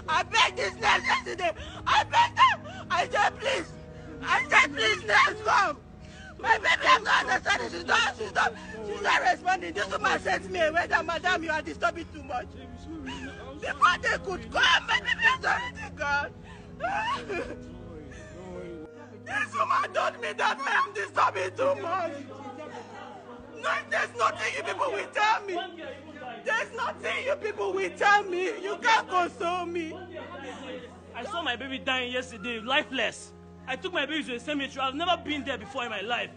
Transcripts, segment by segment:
I begged this nurse yesterday. I begged her. I said, please. I said, please, nurse, come. My baby has not understanding. She's not responding. This woman sent me away that, madam, you are disturbing too much. Before they could come, my baby has already gone. This woman told me that I am disturbing too much. No, there's nothing you people will tell me. There's nothing you people will tell me. You can't console me. I saw my baby dying yesterday, lifeless. I took my baby to the cemetery. I've never been there before in my life.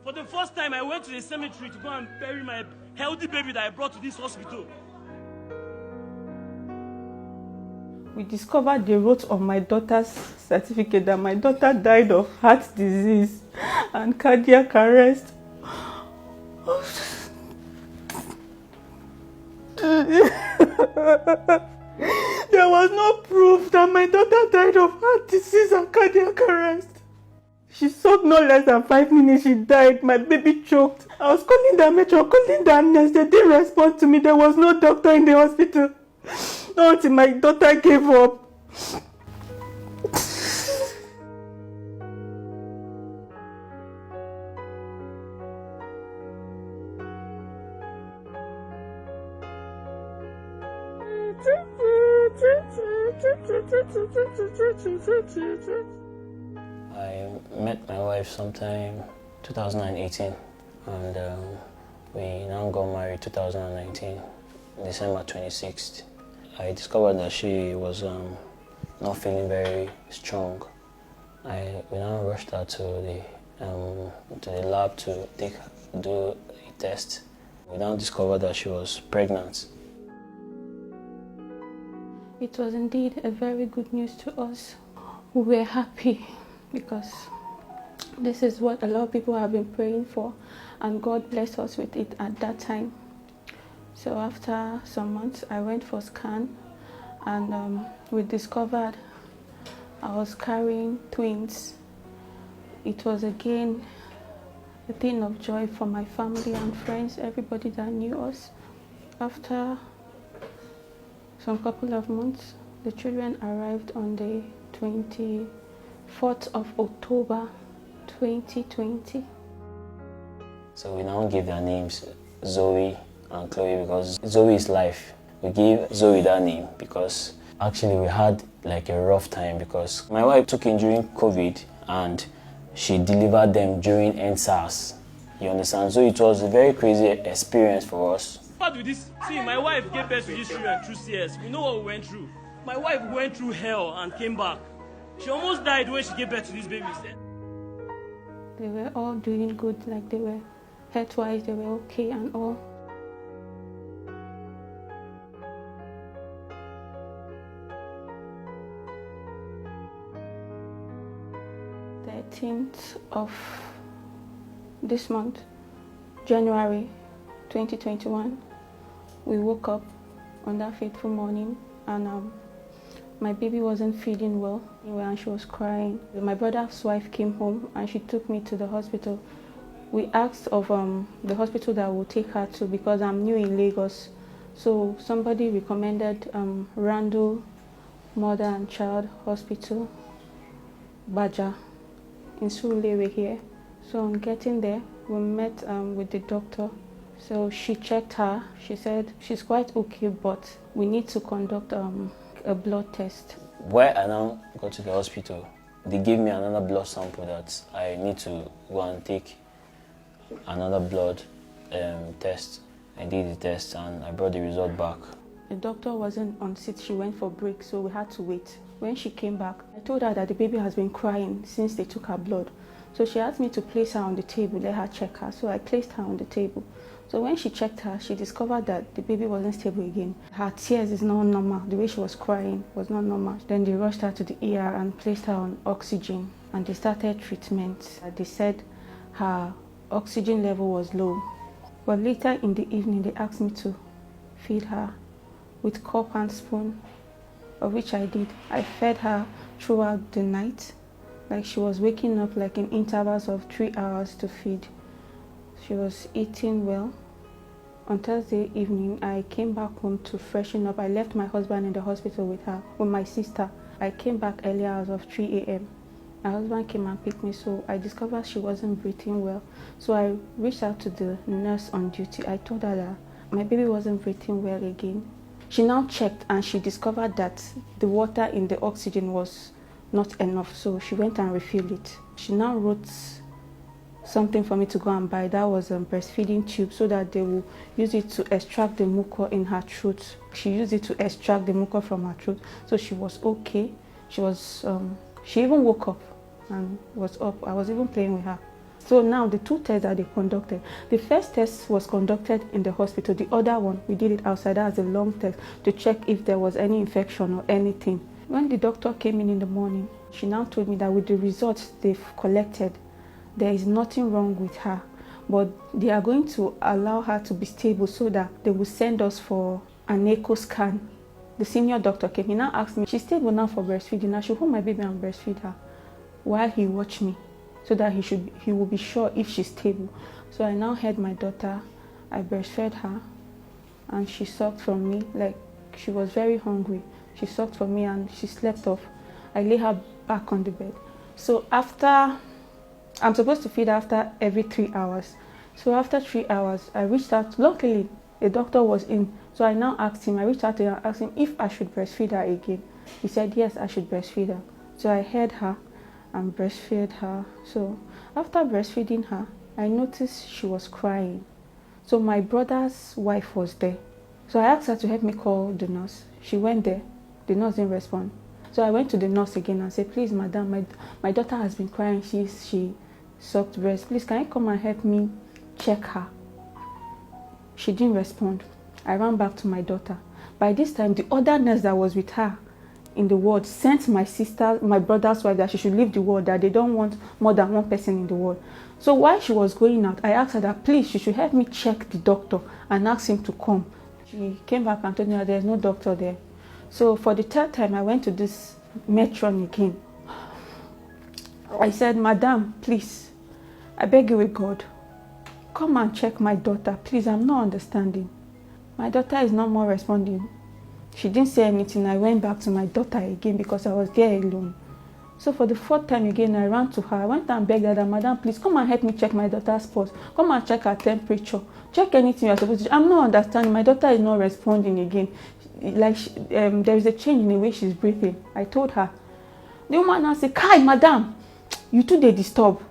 For the first time, I went to the cemetery to go and bury my healthy baby that I brought to this hospital. We discovered they wrote on my daughter's certificate that my daughter died of heart disease and cardiac arrest. There was no proof that my daughter died of heart disease and cardiac arrest. She sobbed no less than 5 minutes. She died. My baby choked. I was calling the metro, calling the nurse. They didn't respond to me. There was no doctor in the hospital. Not until my daughter gave up. I met my wife sometime 2018 and we now got married 2019, December 26th. I discovered that she was not feeling very strong. We now rushed her to the lab to do a test. We now discovered that she was pregnant. It was indeed a very good news to us. We were happy because this is what a lot of people have been praying for, and God blessed us with it at that time. So after some months, I went for scan, and we discovered I was carrying twins. It was again a thing of joy for my family and friends, everybody that knew us. After some couple of months, the children arrived on the 24th of October 2020. So we now give their names Zoe and Chloe because Zoe is life. We gave Zoe that name because actually we had like a rough time because my wife took in during COVID and she delivered them during NSAS. You understand? So it was a very crazy experience for us. What with this? See, my wife gave birth to these children through CS. We know what we went through. My wife went through hell and came back. She almost died when she gave birth to these babies. They were all doing good, like they were health-wise, they were okay and all. The 13th of this month, January 2021, we woke up on that fateful morning and my baby wasn't feeling well and she was crying. My brother's wife came home and she took me to the hospital. We asked of the hospital that will take her to because I'm new in Lagos. So somebody recommended Randall Mother and Child Hospital, Baja, in Surulere here. So on getting there, we met with the doctor. So she checked her. She said she's quite okay, but we need to conduct a blood test. Where I now got to the hospital, they gave me another blood sample that I need to go and take another blood test. I did the test and I brought the result back. The doctor wasn't on seat, she went for break, so we had to wait. When she came back, I told her that the baby has been crying since they took her blood. So she asked me to place her on the table, let her check her. So I placed her on the table. So when she checked her, she discovered that the baby wasn't stable again. Her tears is not normal. The way she was crying was not normal. Then they rushed her to the ER and placed her on oxygen. And they started treatment. They said her oxygen level was low. But later in the evening, they asked me to feed her with cup and spoon, of which I did. I fed her throughout the night. Like she was waking up like in intervals of 3 hours to feed. She was eating well. On Thursday evening, I came back home to freshen up. I left my husband in the hospital with my sister. I came back earlier as of 3 a.m. My husband came and picked me, so I discovered she wasn't breathing well. So I reached out to the nurse on duty. I told her that my baby wasn't breathing well again. She now checked and she discovered that the water in the oxygen was not enough, so she went and refilled it. She now wrote something for me to go and buy. That was a breastfeeding tube, so that they will use it to extract the mucus in her throat. She used it to extract the mucus from her throat, so she was okay. She even woke up and was up. I was even playing with her. So now the two tests that they conducted, the first test was conducted in the hospital. The other one, we did it outside as a long test to check if there was any infection or anything. When the doctor came in the morning, she now told me that with the results they've collected, there is nothing wrong with her, but they are going to allow her to be stable so that they will send us for an echo scan. The senior doctor came. He now asked me, she's stable now for breastfeeding. I should hold my baby and breastfeed her while he watched me, so that he will be sure if she's stable. So I now held my daughter, I breastfed her, and she sucked from me. Like, she was very hungry. She sucked from me and she slept off. I lay her back on the bed. So I'm supposed to feed after every 3 hours. So after 3 hours, I reached out. Luckily, the doctor was in. So I now asked him, I reached out to him and asked him if I should breastfeed her again. He said, yes, I should breastfeed her. So I held her and breastfed her. So after breastfeeding her, I noticed she was crying. So my brother's wife was there. So I asked her to help me call the nurse. She went there. The nurse didn't respond. So I went to the nurse again and said, please, madam, my daughter has been crying. She sucked breast. Please, can you come and help me check her? She didn't respond. I ran back to my daughter. By this time, the other nurse that was with her in the ward sent my brother's wife that she should leave the ward, that they don't want more than one person in the ward. So while she was going out, I asked her that please, she should help me check the doctor and ask him to come. She came back and told me that there's no doctor there. So for the third time, I went to this matron again. I said, madam, please, I beg you with God, come and check my daughter. Please, I'm not understanding. My daughter is not more responding. She didn't say anything. I went back to my daughter again because I was there alone. So for the fourth time again, I ran to her. I went and begged her that, madam, please come and help me check my daughter's pulse. Come and check her temperature. Check anything you're supposed to. I'm not understanding. My daughter is not responding again. Like there is a change in the way she's breathing. I told her. The woman now said, kai, madam, you too they disturb.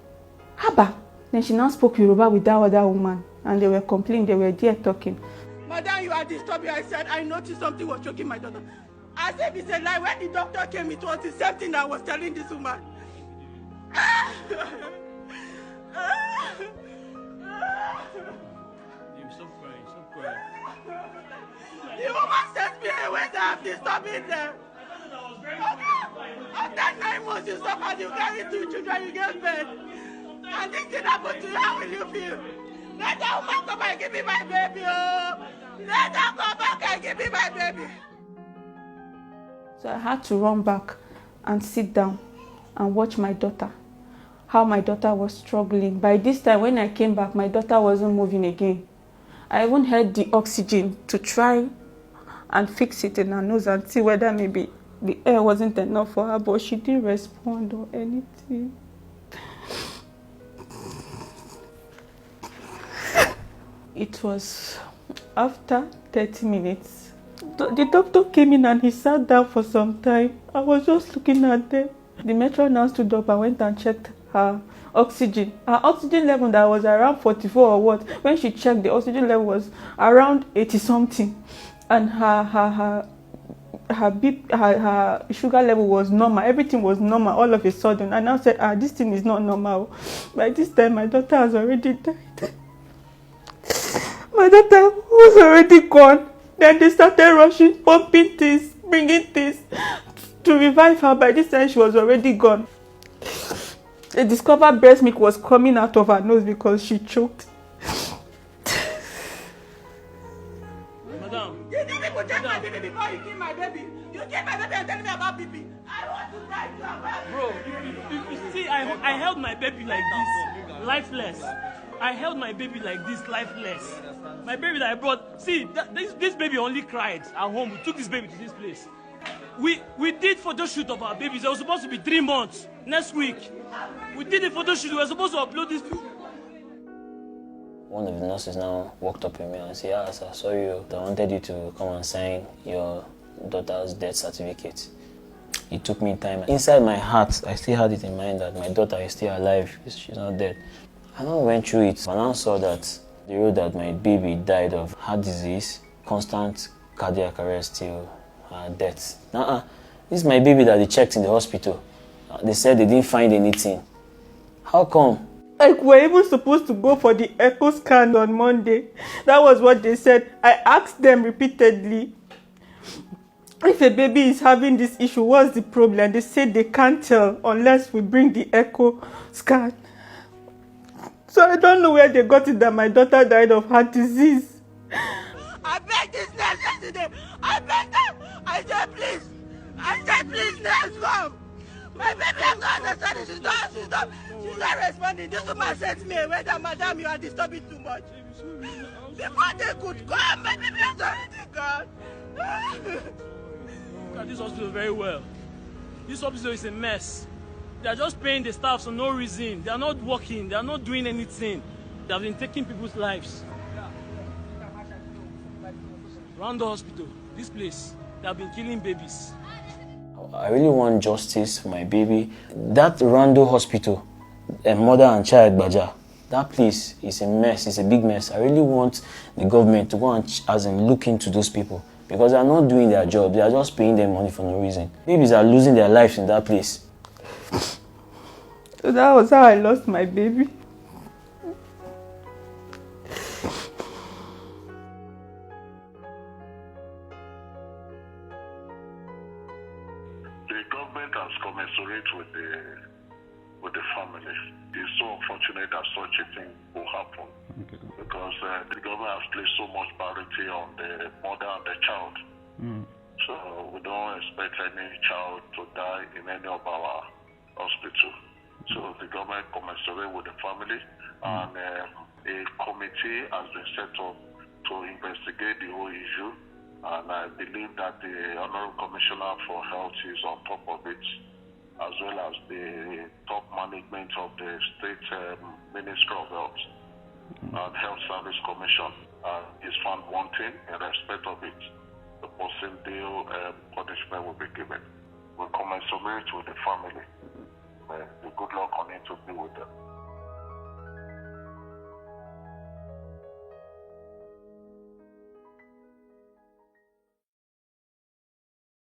Haba. Then she now spoke Yoruba with that other woman. And they were complaining. They were there talking. Madam, you are disturbing. I said, I noticed something was choking my daughter. I said, it's a lie. When the doctor came, it was the same thing I was telling this woman. Stop crying, stop crying. The woman sent me away that I'm disturbing them. After 9 months, you suffered, you carry 2 children, you get fed. And this thing happened to you, how will you feel? Let that woman come and give me my baby, oh! Let her come back and give me my baby! So I had to run back and sit down and watch my daughter, how my daughter was struggling. By this time, when I came back, my daughter wasn't moving again. I even had the oxygen to try and fix it in her nose and see whether maybe the air wasn't enough for her, but she didn't respond or anything. It was after 30 minutes. The doctor came in and he sat down for some time. I was just looking at them. The matron now stood up and went and checked her oxygen. Her oxygen level that was around 44 or what. When she checked, the oxygen level was around 80 something. And her sugar level was normal. Everything was normal all of a sudden. And I said, this thing is not normal. By this time, my daughter has already died. My daughter was already gone. Then they started rushing, pumping things, bringing things to revive her. By this time, she was already gone. They discovered breast milk was coming out of her nose because she choked. Madam. You didn't even check my baby before you killed my baby. You killed my baby and telling me about baby. I want to die to her. Bro, you see, I held my baby like this, lifeless. I held my baby like this, lifeless. My baby that I brought. See, this baby only cried at home. We took this baby to this place. We did photo shoot of our babies. It was supposed to be 3 months. Next week, we did a photo shoot. We were supposed to upload this. One of the nurses now walked up to me and said, "Yes, I saw you. I wanted you to come and sign your daughter's death certificate." It took me time. Inside my heart, I still had it in mind that my daughter is still alive. She's not dead. I now went through it and I saw that they wrote that my baby died of heart disease, constant cardiac arrest till death. This is my baby that they checked in the hospital. They said they didn't find anything. How come? Like, we're even supposed to go for the echo scan on Monday. That was what they said. I asked them repeatedly, if a baby is having this issue, what's the problem? They said they can't tell unless we bring the echo scan. So I don't know where they got it that my daughter died of heart disease. I begged this nurse yesterday. I begged her. I said, please. I said, please, nurse, come. My baby has not understanding. She's not responding. This woman sent me away that, madam, you are disturbing too much. Before they could come, my baby has already gone. Look at this hospital very well. This hospital is a mess. They are just paying the staff for no reason. They are not working. They are not doing anything. They have been taking people's lives. Rando Hospital, this place, they have been killing babies. I really want justice for my baby. That Rando Hospital, Mother and Child Baja, that place is a mess. It's a big mess. I really want the government to go and look into those people because they are not doing their job. They are just paying them money for no reason. Babies are losing their lives in that place. So that was how I lost my baby. The government has commensurate with the family. It's so unfortunate that such a thing will happen because the government has placed so much priority on the mother and the child. So we don't expect any child to die in any of our hospitals. So the government commensurate with the family and a committee has been set up to investigate the whole issue. And I believe that the Honorable Commissioner for Health is on top of it, as well as the top management of the State Ministry of Health and Health Service Commission is found wanting in respect of it. The possible punishment will be given. We commensurate with the family. Good luck on it to be with them.